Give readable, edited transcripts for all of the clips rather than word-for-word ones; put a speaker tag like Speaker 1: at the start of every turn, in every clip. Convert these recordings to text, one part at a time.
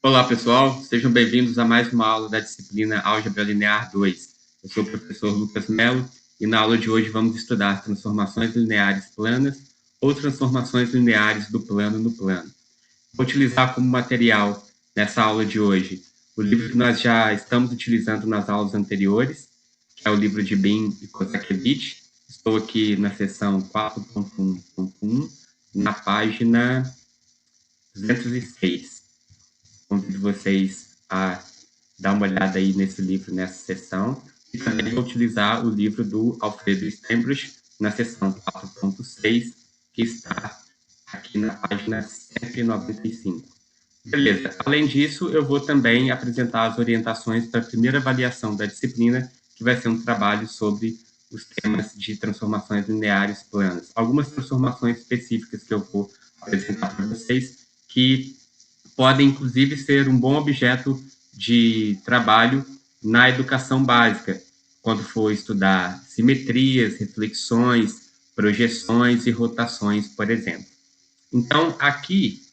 Speaker 1: Olá, pessoal. Sejam bem-vindos a mais uma aula da disciplina Álgebra Linear 2. Eu sou o professor Lucas Mello e na aula de hoje vamos estudar transformações lineares planas ou transformações lineares do plano no plano. Vou utilizar como material nessa aula de hoje o livro que nós já estamos utilizando nas aulas anteriores, que é o livro de Bin e Kozakiewicz. Estou aqui na seção 4.1.1, na página 206. Convido vocês a dar uma olhada aí nesse livro, nessa sessão. E também vou utilizar o livro do Alfredo Steinbrück na seção 4.6, que está aqui na página 195. Beleza. Além disso, eu vou também apresentar as orientações para a primeira avaliação da disciplina, que vai ser um trabalho sobre os temas de transformações lineares planas. Algumas transformações específicas que eu vou apresentar para vocês, que podem, inclusive, ser um bom objeto de trabalho na educação básica, quando for estudar simetrias, reflexões, projeções e rotações, por exemplo. Então, aqui,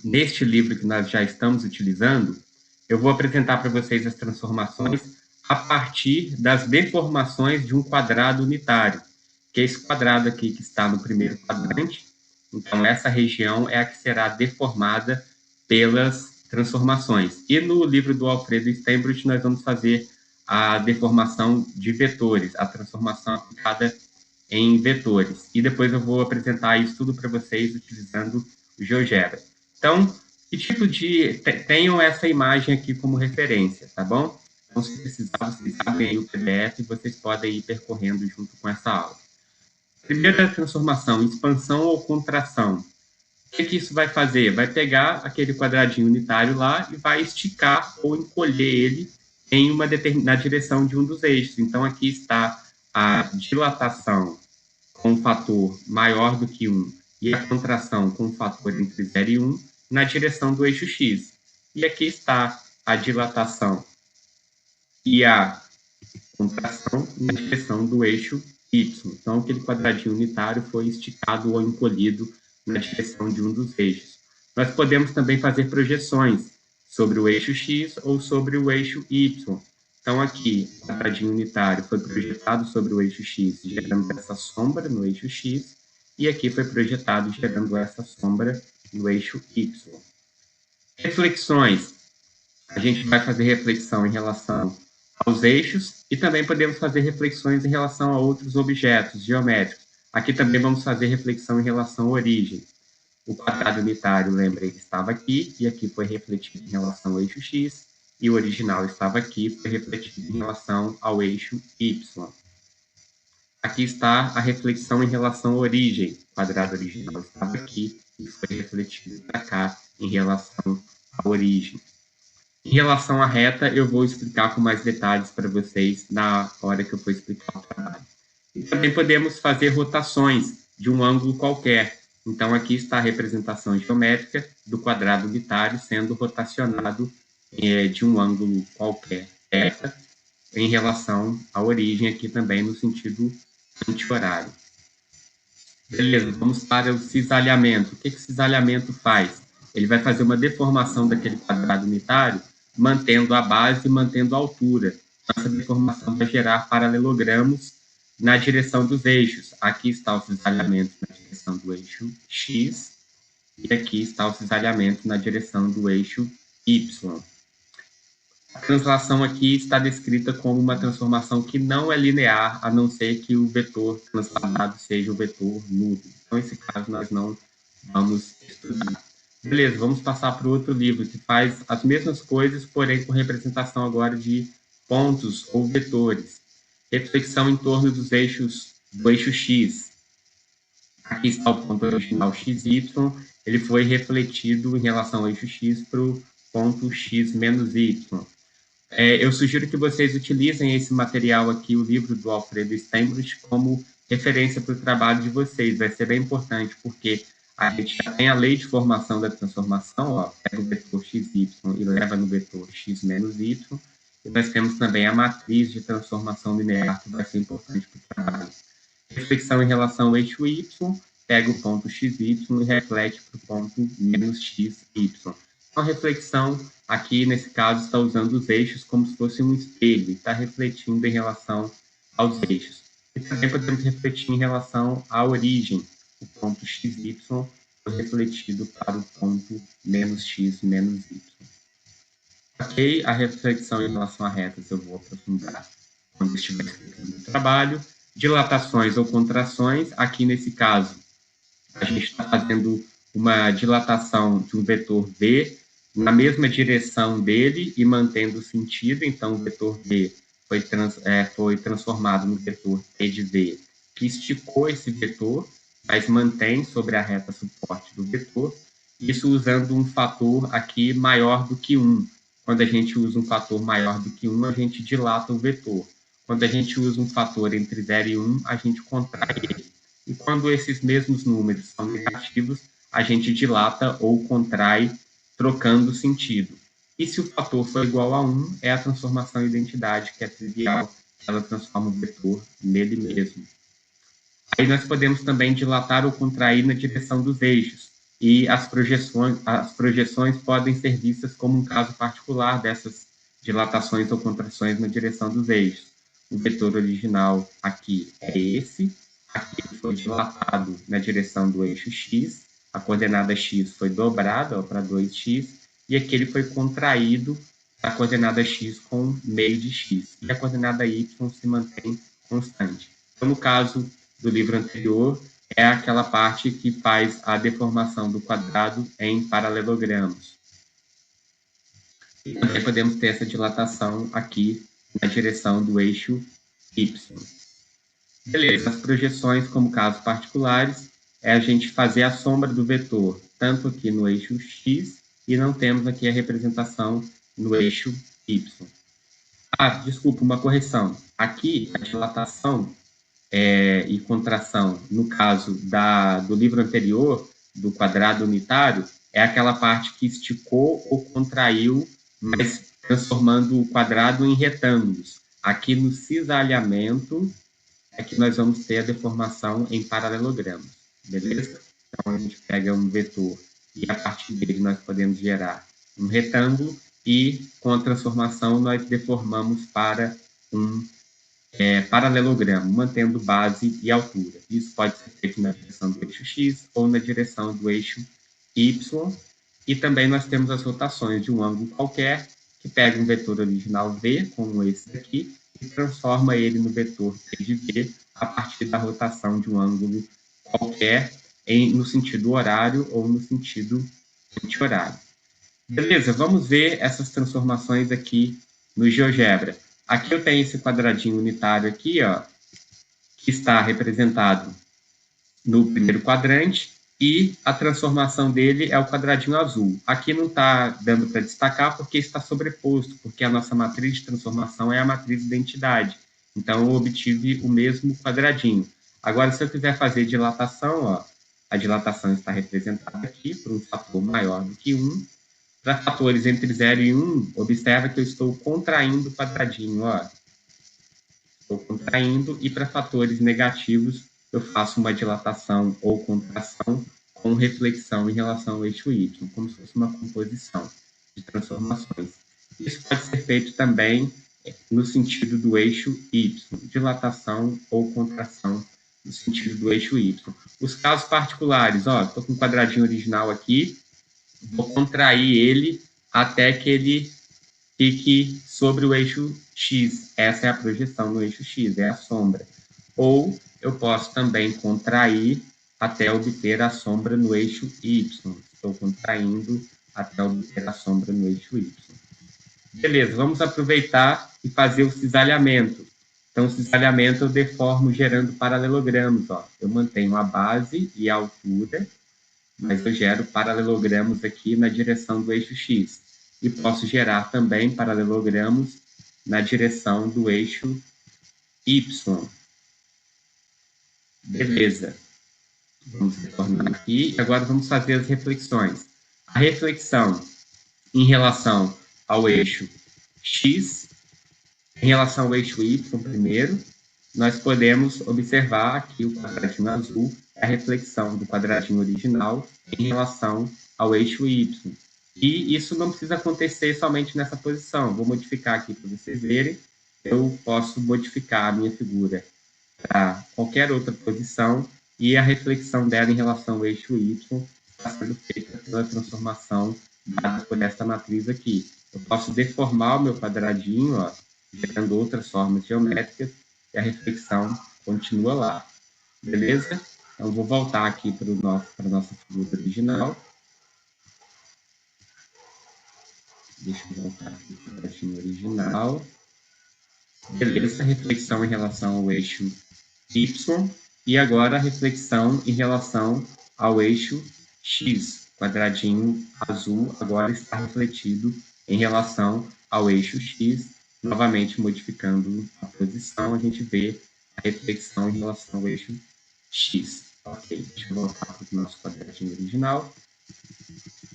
Speaker 1: neste livro que nós já estamos utilizando, eu vou apresentar para vocês as transformações a partir das deformações de um quadrado unitário, que é esse quadrado aqui que está no primeiro quadrante. Então, essa região é a que será deformada pelas transformações. E no livro do Alfredo Steinbrück, nós vamos fazer a deformação de vetores, a transformação aplicada em vetores. E depois eu vou apresentar isso tudo para vocês utilizando o GeoGebra. Então, que tipo de... Tenham essa imagem aqui como referência, tá bom? Então, se precisar, vocês abrem aí o PDF e vocês podem ir percorrendo junto com essa aula. Primeira transformação, expansão ou contração. O que isso vai fazer? Vai pegar aquele quadradinho unitário lá e vai esticar ou encolher ele em uma determinada direção de um dos eixos. Então, aqui está a dilatação com um fator maior do que 1 e a contração com um fator entre 0 e 1 na direção do eixo x. E aqui está a dilatação e a contração na direção do eixo y. Então, aquele quadradinho unitário foi esticado ou encolhido na direção de um dos eixos. Nós podemos também fazer projeções sobre o eixo x ou sobre o eixo y. Então, aqui, o quadradinho unitário foi projetado sobre o eixo x, gerando essa sombra no eixo x, e aqui foi projetado gerando essa sombra no eixo y. Reflexões. A gente vai fazer reflexão em relação aos eixos e também podemos fazer reflexões em relação a outros objetos geométricos. Aqui também vamos fazer reflexão em relação à origem. O quadrado unitário, lembrem, estava aqui e aqui foi refletido em relação ao eixo x, e o original estava aqui e foi refletido em relação ao eixo y. Aqui está a reflexão em relação à origem. O quadrado original estava aqui e foi refletido para cá em relação à origem. Em relação à reta, eu vou explicar com mais detalhes para vocês na hora que eu for explicar o trabalho. E também podemos fazer rotações de um ângulo qualquer. Então, aqui está a representação geométrica do quadrado unitário sendo rotacionado de um ângulo qualquer, reta, em relação à origem, aqui também no sentido anti-horário. Beleza, vamos para o cisalhamento. O que o cisalhamento faz? Ele vai fazer uma deformação daquele quadrado unitário, mantendo a base e mantendo a altura. Essa deformação vai gerar paralelogramos na direção dos eixos. Aqui está o cisalhamento na direção do eixo x, e aqui está o cisalhamento na direção do eixo y. A translação aqui está descrita como uma transformação que não é linear, a não ser que o vetor transladado seja o vetor nulo. Então, nesse caso, nós não vamos estudar. Beleza, vamos passar para o outro livro, que faz as mesmas coisas, porém com representação agora de pontos ou vetores. Reflexão em torno dos eixos, do eixo x. Aqui está o ponto original xy, ele foi refletido em relação ao eixo x para o ponto x menos y. Eu sugiro que vocês utilizem esse material aqui, o livro do Alfredo Steinbrück, como referência para o trabalho de vocês. Vai ser bem importante, porque a gente já tem a lei de formação da transformação, ó, pega o vetor xy e leva no vetor x menos y, e nós temos também a matriz de transformação linear, que vai ser importante para o trabalho. Reflexão em relação ao eixo y, pega o ponto xy e reflete para o ponto menos xy. Então, a reflexão aqui, nesse caso, está usando os eixos como se fosse um espelho, está refletindo em relação aos eixos. E também podemos refletir em relação à origem. O ponto x, y foi refletido para o ponto menos x, menos y. Ok, a reflexão em relação a retas eu vou aprofundar quando estiver explicando o trabalho. Dilatações ou contrações, aqui nesse caso, a gente está fazendo uma dilatação de um vetor V na mesma direção dele e mantendo o sentido, então o vetor V foi transformado no vetor T de V, que esticou esse vetor, mas mantém sobre a reta suporte do vetor, isso usando um fator aqui maior do que 1. Quando a gente usa um fator maior do que 1, a gente dilata o vetor. Quando a gente usa um fator entre 0 e 1, a gente contrai ele. E quando esses mesmos números são negativos, a gente dilata ou contrai, trocando o sentido. E se o fator for igual a 1, é a transformação em identidade, que é trivial, ela transforma o vetor nele mesmo. Aí nós podemos também dilatar ou contrair na direção dos eixos. E as projeções podem ser vistas como um caso particular dessas dilatações ou contrações na direção dos eixos. O vetor original aqui é esse, aqui foi dilatado na direção do eixo x, a coordenada x foi dobrada para 2x, e aqui ele foi contraído a coordenada x com meio de x, e a coordenada y se mantém constante. Então, no caso do livro anterior, é aquela parte que faz a deformação do quadrado em paralelogramos. E também podemos ter essa dilatação aqui na direção do eixo y. Beleza, as projeções como casos particulares é a gente fazer a sombra do vetor, tanto aqui no eixo x, e não temos aqui a representação no eixo y. Ah, desculpa, uma correção. Aqui, a dilatação e contração, no caso do livro anterior, do quadrado unitário, é aquela parte que esticou ou contraiu, mas transformando o quadrado em retângulos. Aqui no cisalhamento é que nós vamos ter a deformação em paralelogramas, beleza? Então, a gente pega um vetor e a partir dele nós podemos gerar um retângulo e, com a transformação, nós deformamos para um paralelogramo, mantendo base e altura. Isso pode ser feito na direção do eixo x ou na direção do eixo y. E também nós temos as rotações de um ângulo qualquer, que pega um vetor original v, como esse daqui, e transforma ele no vetor t de v a partir da rotação de um ângulo qualquer no sentido horário ou no sentido anti-horário. Beleza, vamos ver essas transformações aqui no GeoGebra. Aqui eu tenho esse quadradinho unitário aqui, ó, que está representado no primeiro quadrante, e a transformação dele é o quadradinho azul. Aqui não está dando para destacar porque está sobreposto, porque a nossa matriz de transformação é a matriz de identidade. Então, eu obtive o mesmo quadradinho. Agora, se eu quiser fazer dilatação, ó, a dilatação está representada aqui por um fator maior do que 1. Para fatores entre 0 e 1, observa que eu estou contraindo o quadradinho, ó. Estou contraindo, e para fatores negativos, eu faço uma dilatação ou contração com reflexão em relação ao eixo y, como se fosse uma composição de transformações. Isso pode ser feito também no sentido do eixo y, dilatação ou contração no sentido do eixo y. Os casos particulares, ó, estou com o quadradinho original aqui, vou contrair ele até que ele fique sobre o eixo x. Essa é a projeção no eixo x, é a sombra. Ou eu posso também contrair até obter a sombra no eixo y. Estou contraindo até obter a sombra no eixo y. Beleza, vamos aproveitar e fazer o cisalhamento. Então, o cisalhamento eu deformo gerando paralelogramos. Ó. Eu mantenho a base e a altura, mas eu gero paralelogramos aqui na direção do eixo x. E posso gerar também paralelogramos na direção do eixo y. Beleza. Vamos retornar aqui. Agora vamos fazer as reflexões. A reflexão em relação ao eixo x, em relação ao eixo y primeiro, nós podemos observar aqui o quadradinho azul, a reflexão do quadradinho original em relação ao eixo y. E isso não precisa acontecer somente nessa posição. Vou modificar aqui para vocês verem. Eu posso modificar a minha figura para qualquer outra posição e a reflexão dela em relação ao eixo Y está sendo feita pela transformação dada por esta matriz aqui. Eu posso deformar o meu quadradinho, ó, gerando outras formas geométricas, e a reflexão continua lá. Beleza? Então, vou voltar aqui para a nossa figura original. Deixa eu voltar aqui para o quadradinho original. Beleza, reflexão em relação ao eixo Y. E agora a reflexão em relação ao eixo X. O quadradinho azul agora está refletido em relação ao eixo X. Novamente modificando a posição, a gente vê a reflexão em relação ao eixo X. Ok, deixa eu voltar para o nosso quadradinho original.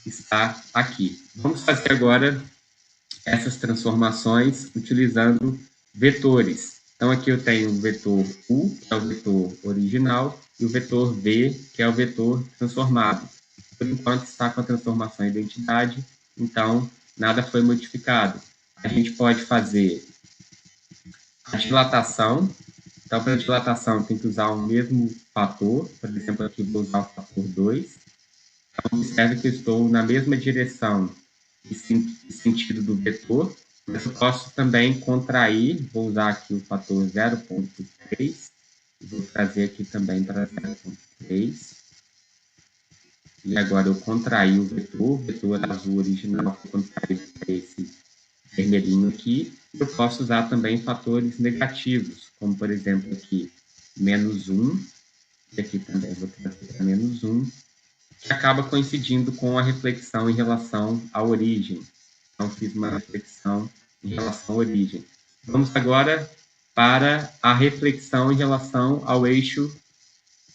Speaker 1: Está aqui. Vamos fazer agora essas transformações utilizando vetores. Então, aqui eu tenho o vetor U, que é o vetor original, e o vetor V, que é o vetor transformado. Por enquanto, está com a transformação identidade, então nada foi modificado. A gente pode fazer a dilatação. Então, para a dilatação, tem que usar o mesmo fator. Por exemplo, aqui eu vou usar o fator 2. Então, observe que eu estou na mesma direção e sentido do vetor, mas eu posso também contrair, vou usar aqui o fator 0,3, vou trazer aqui também para 0,3, e agora eu contraí o vetor azul original, que contraído para esse vermelhinho aqui, eu posso usar também fatores negativos, como por exemplo aqui, menos 1, e aqui também vou trazer para menos 1, que acaba coincidindo com a reflexão em relação à origem. Então, fiz uma reflexão em relação à origem. Vamos agora para a reflexão em relação ao eixo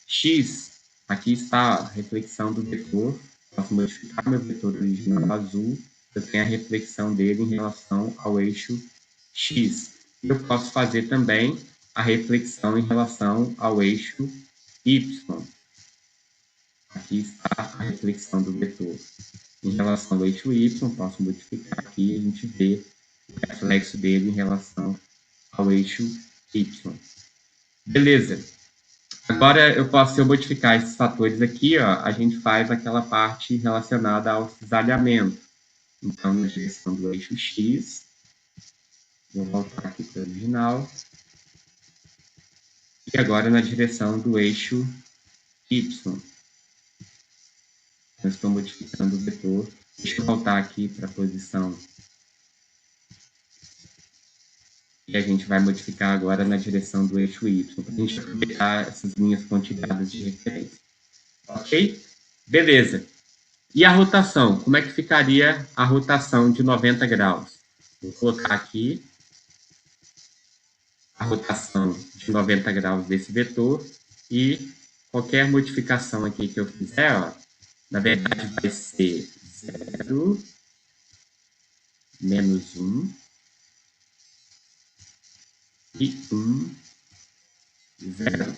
Speaker 1: X. Aqui está a reflexão do vetor. Posso modificar meu vetor original azul. Eu tenho a reflexão dele em relação ao eixo X. Eu posso fazer também a reflexão em relação ao eixo Y. Aqui está a reflexão do vetor. Em relação ao eixo Y, posso modificar aqui e a gente vê o reflexo dele em relação ao eixo Y. Beleza. Agora, se eu modificar esses fatores aqui, ó, a gente faz aquela parte relacionada ao cisalhamento. Então, na direção do eixo X, vou voltar aqui para o original. E agora na direção do eixo Y. Eu estou modificando o vetor. Deixa eu voltar aqui para a posição. E a gente vai modificar agora na direção do eixo Y, para a gente aproveitar essas linhas pontilhadas de referência. Ok? Beleza. E a rotação? Como é que ficaria a rotação de 90 graus? Vou colocar aqui a rotação de 90 graus desse vetor e qualquer modificação aqui que eu fizer, ó, na verdade vai ser 0, menos 1 e 1, 0.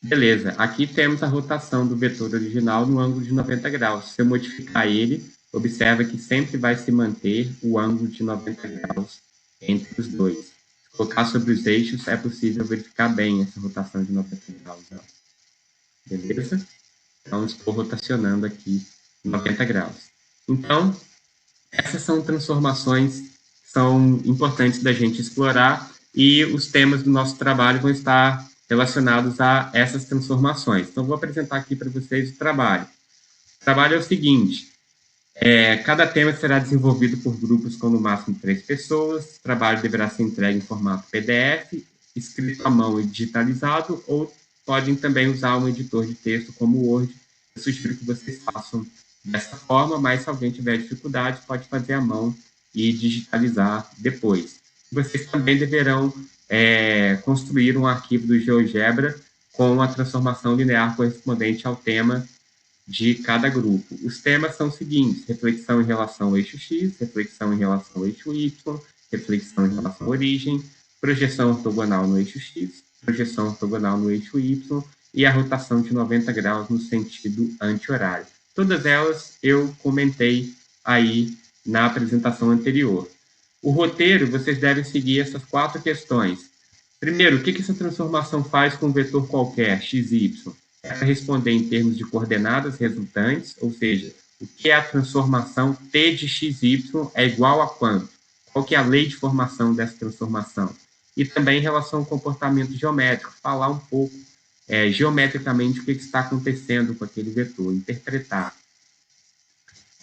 Speaker 1: Beleza, aqui temos a rotação do vetor original no ângulo de 90 graus. Se eu modificar ele, observa que sempre vai se manter o ângulo de 90 graus entre os dois. Se colocar sobre os eixos, é possível verificar bem essa rotação de 90 graus. Ó. Beleza? Então, estou rotacionando aqui 90 graus. Então, essas são transformações que são importantes da gente explorar e os temas do nosso trabalho vão estar relacionados a essas transformações. Então, vou apresentar aqui para vocês o trabalho. O trabalho é o seguinte, cada tema será desenvolvido por grupos com no máximo 3 pessoas, o trabalho deverá ser entregue em formato PDF, escrito à mão e digitalizado, ou podem também usar um editor de texto como o Word. Eu sugiro que vocês façam dessa forma, mas se alguém tiver dificuldade, pode fazer à mão e digitalizar depois. Vocês também deverão construir um arquivo do GeoGebra com a transformação linear correspondente ao tema de cada grupo. Os temas são os seguintes: reflexão em relação ao eixo X, reflexão em relação ao eixo Y, reflexão em relação à origem, projeção ortogonal no eixo X, projeção ortogonal no eixo Y e a rotação de 90 graus no sentido anti-horário. Todas elas eu comentei aí na apresentação anterior. O roteiro, vocês devem seguir essas 4 questões. Primeiro, o que essa transformação faz com um vetor qualquer, x, y? É para responder em termos de coordenadas resultantes, ou seja, o que é a transformação t de x, y é igual a quanto? Qual que é a lei de formação dessa transformação? E também em relação ao comportamento geométrico, falar um pouco geometricamente o que está acontecendo com aquele vetor, interpretar.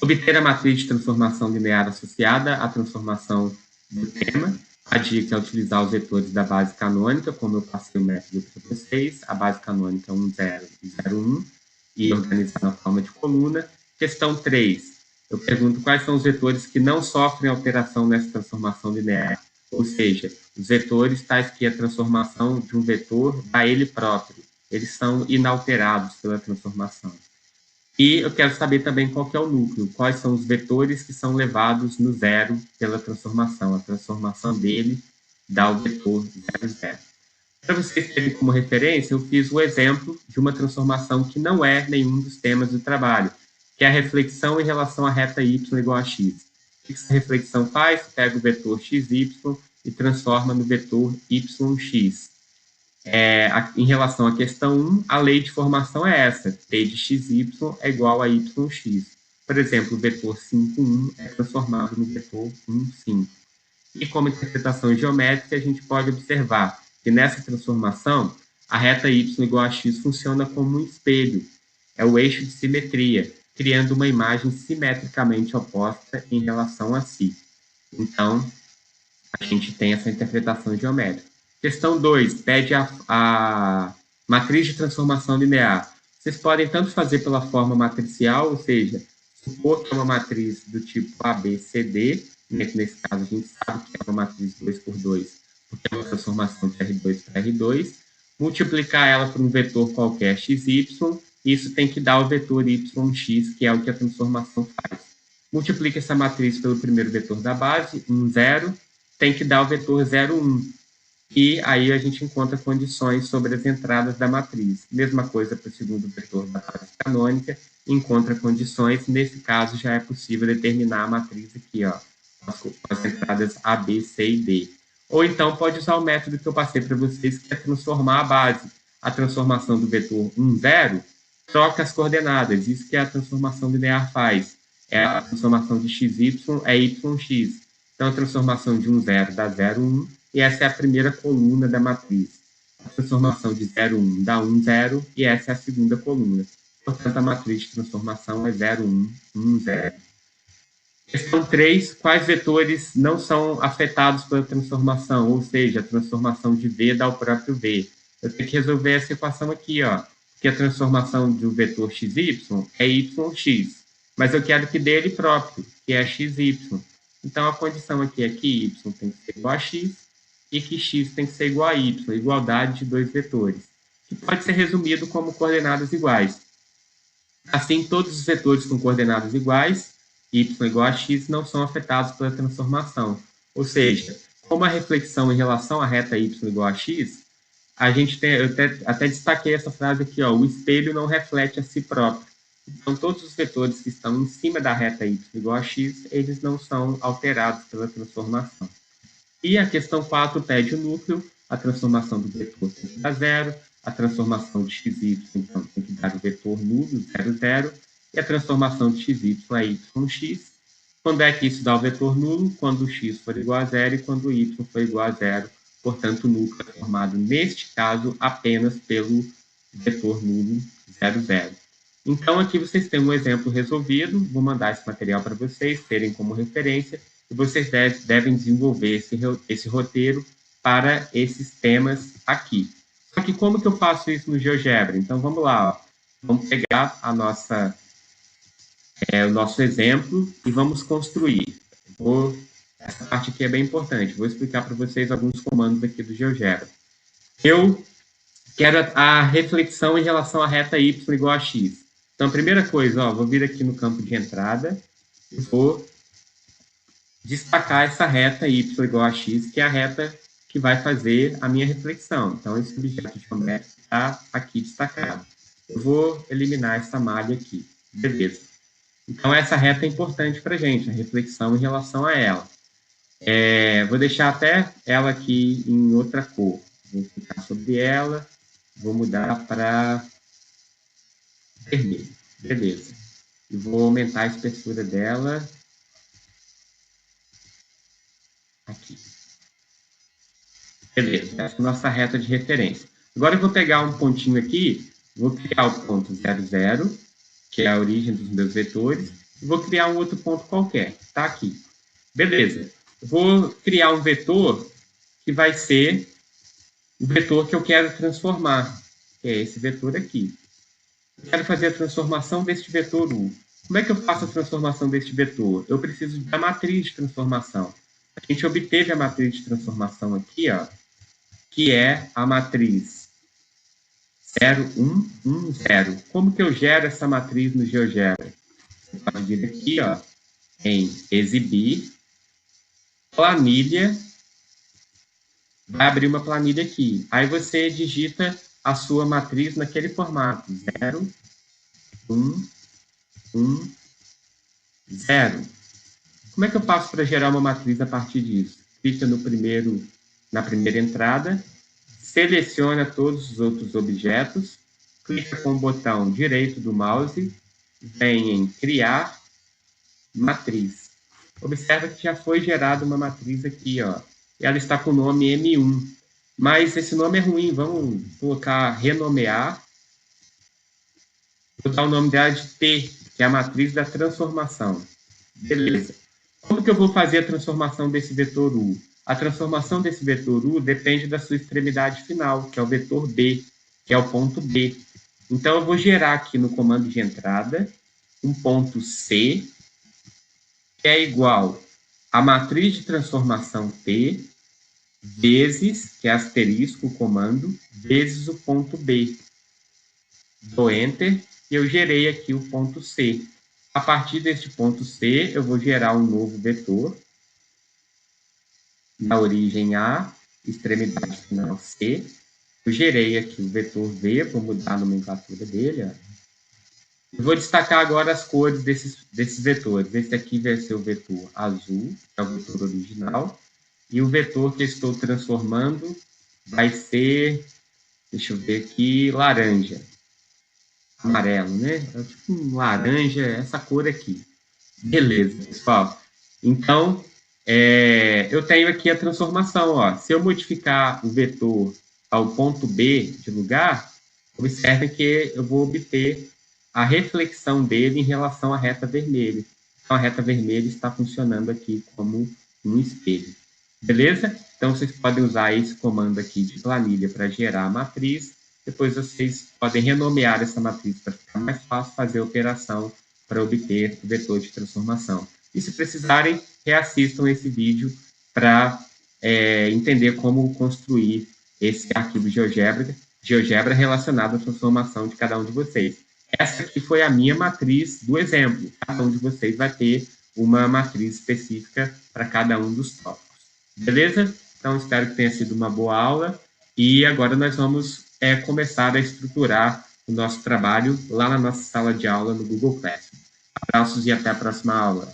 Speaker 1: Obter a matriz de transformação linear associada à transformação do tema. A dica é utilizar os vetores da base canônica, como eu passei o método para vocês. A base canônica é 1, 0 e 0, 1, e organizar na forma de coluna. Questão 3. Eu pergunto quais são os vetores que não sofrem alteração nessa transformação linear. Ou seja, os vetores tais que a transformação de um vetor dá ele próprio. Eles são inalterados pela transformação. E eu quero saber também qual que é o núcleo, quais são os vetores que são levados no zero pela transformação. A transformação dele dá o vetor 0, 0. Para vocês terem como referência, eu fiz o exemplo de uma transformação que não é nenhum dos temas do trabalho, que é a reflexão em relação à reta y igual a x. O que essa reflexão faz? Pega o vetor xy e transforma no vetor yx. Em relação à questão 1, a lei de formação é essa, t de xy é igual a yx. Por exemplo, o vetor 5, 1 é transformado no vetor 1, 5. E como interpretação geométrica, a gente pode observar que nessa transformação, a reta y igual a x funciona como um espelho, é o eixo de simetria, criando uma imagem simetricamente oposta em relação a si. Então, a gente tem essa interpretação geométrica. Questão 2, pede a matriz de transformação linear. Vocês podem tanto fazer pela forma matricial, ou seja, supor que é uma matriz do tipo ABCD, nesse caso a gente sabe que é uma matriz 2 por 2, porque é uma transformação de R2 para R2, multiplicar ela por um vetor qualquer XY, isso tem que dar o vetor YX, que é o que a transformação faz. Multiplica essa matriz pelo primeiro vetor da base, 1, 0, tem que dar o vetor 0, 1. E aí a gente encontra condições sobre as entradas da matriz. Mesma coisa para o segundo vetor da base canônica, encontra condições. Nesse caso, já é possível determinar a matriz aqui, ó, as entradas A, B, C e D. Ou então pode usar o método que eu passei para vocês, que é transformar a base. A transformação do vetor 1, 0, troca as coordenadas. Isso que a transformação linear faz. A transformação de xy é yx. Então, a transformação de 1, 0 dá 0, 1, e essa é a primeira coluna da matriz. A transformação de 0, 1 dá 1, 0, e essa é a segunda coluna. Portanto, a matriz de transformação é 0, 1, 1, 0. Questão 3, quais vetores não são afetados pela transformação? Ou seja, a transformação de V dá o próprio V. Eu tenho que resolver essa equação aqui, ó, porque a transformação do vetor xy é yx, mas eu quero que dê ele próprio, que é xy. Então, a condição aqui é que y tem que ser igual a x e que x tem que ser igual a y, igualdade de dois vetores, que pode ser resumido como coordenadas iguais. Assim, todos os vetores com coordenadas iguais, y igual a x, não são afetados pela transformação. Ou seja, como a reflexão em relação à reta y igual a x, a gente tem, eu até destaquei essa frase aqui, ó, o espelho não reflete a si próprio. Então, todos os vetores que estão em cima da reta y igual a x, eles não são alterados pela transformação. E a questão 4 pede o núcleo, a transformação do vetor tem que dar 0, a transformação de xy, então, tem que dar o vetor nulo, 0, 0, e a transformação de xy é yx. Quando é que isso dá o vetor nulo? Quando o x for igual a 0 e quando o y for igual a 0. Portanto, o núcleo é formado, neste caso, apenas pelo vetor nulo 0, 0. Então, aqui vocês têm um exemplo resolvido. Vou mandar esse material para vocês terem como referência. E vocês devem desenvolver esse roteiro para esses temas aqui. Só que como que eu faço isso no GeoGebra? Então, vamos lá. Ó. Vamos pegar o nosso exemplo e vamos construir. Essa parte aqui é bem importante. Vou explicar para vocês alguns comandos aqui do GeoGebra. Eu quero a reflexão em relação à reta y igual a x. Então, a primeira coisa, ó, vou vir aqui no campo de entrada e vou destacar essa reta y igual a x, que é a reta que vai fazer a minha reflexão. Então, esse objeto geométrico está aqui destacado. Eu vou eliminar essa malha aqui. Beleza. Então, essa reta é importante para a gente, a reflexão em relação a ela. Vou deixar até ela aqui em outra cor. Vou clicar sobre ela, vou mudar para vermelho. Beleza. E vou aumentar a espessura dela aqui. Beleza, essa é a nossa reta de referência. Agora eu vou pegar um pontinho aqui, vou criar o ponto 00, que é a origem dos meus vetores, e vou criar um outro ponto qualquer, está aqui. Beleza, eu vou criar um vetor que vai ser o vetor que eu quero transformar, que é esse vetor aqui. Eu quero fazer a transformação deste vetor U. Como é que eu faço a transformação deste vetor? Eu preciso da matriz de transformação. A gente obteve a matriz de transformação aqui, ó, que é a matriz 0, 1, 1, 0. Como que eu gero essa matriz no GeoGebra? Você pode vir aqui, ó, em exibir, planilha, vai abrir uma planilha aqui. Aí você digita a sua matriz naquele formato, 0, 1, 1, 0. Como é que eu faço para gerar uma matriz a partir disso? Clica na primeira entrada, seleciona todos os outros objetos, clica com o botão direito do mouse, vem em criar matriz. Observa que já foi gerada uma matriz aqui, ó. Ela está com o nome M1. Mas esse nome é ruim, vamos colocar renomear. Vou dar o nome dela de T, que é a matriz da transformação. Beleza. Como que eu vou fazer a transformação desse vetor U? A transformação desse vetor U depende da sua extremidade final, que é o vetor B, que é o ponto B. Então, eu vou gerar aqui no comando de entrada um ponto C, que é igual a matriz de transformação T, vezes, que é asterisco o comando, vezes o ponto B. Dou Enter e eu gerei aqui o ponto C. A partir deste ponto C, eu vou gerar um novo vetor, na origem A, extremidade final C. Eu gerei aqui o vetor V, vou mudar a nomenclatura dele. Ó. Eu vou destacar agora as cores desses vetores. Esse aqui vai ser o vetor azul, que é o vetor original. E o vetor que eu estou transformando vai ser, deixa eu ver aqui, laranja. Amarelo, né? É tipo um laranja, essa cor aqui. Beleza, pessoal. Então, eu tenho aqui a transformação. Ó. Se eu modificar o vetor ao ponto B de lugar, observe que eu vou obter a reflexão dele em relação à reta vermelha. Então, a reta vermelha está funcionando aqui como um espelho. Beleza? Então, vocês podem usar esse comando aqui de planilha para gerar a matriz. Depois, vocês podem renomear essa matriz para ficar mais fácil fazer a operação para obter o vetor de transformação. E se precisarem, reassistam esse vídeo para entender como construir esse arquivo GeoGebra relacionado à transformação de cada um de vocês. Essa aqui foi a minha matriz do exemplo. Cada um de vocês vai ter uma matriz específica para cada um dos tópicos. Beleza? Então, espero que tenha sido uma boa aula. E agora nós vamos começar a estruturar o nosso trabalho lá na nossa sala de aula no Google Classroom. Abraços e até a próxima aula.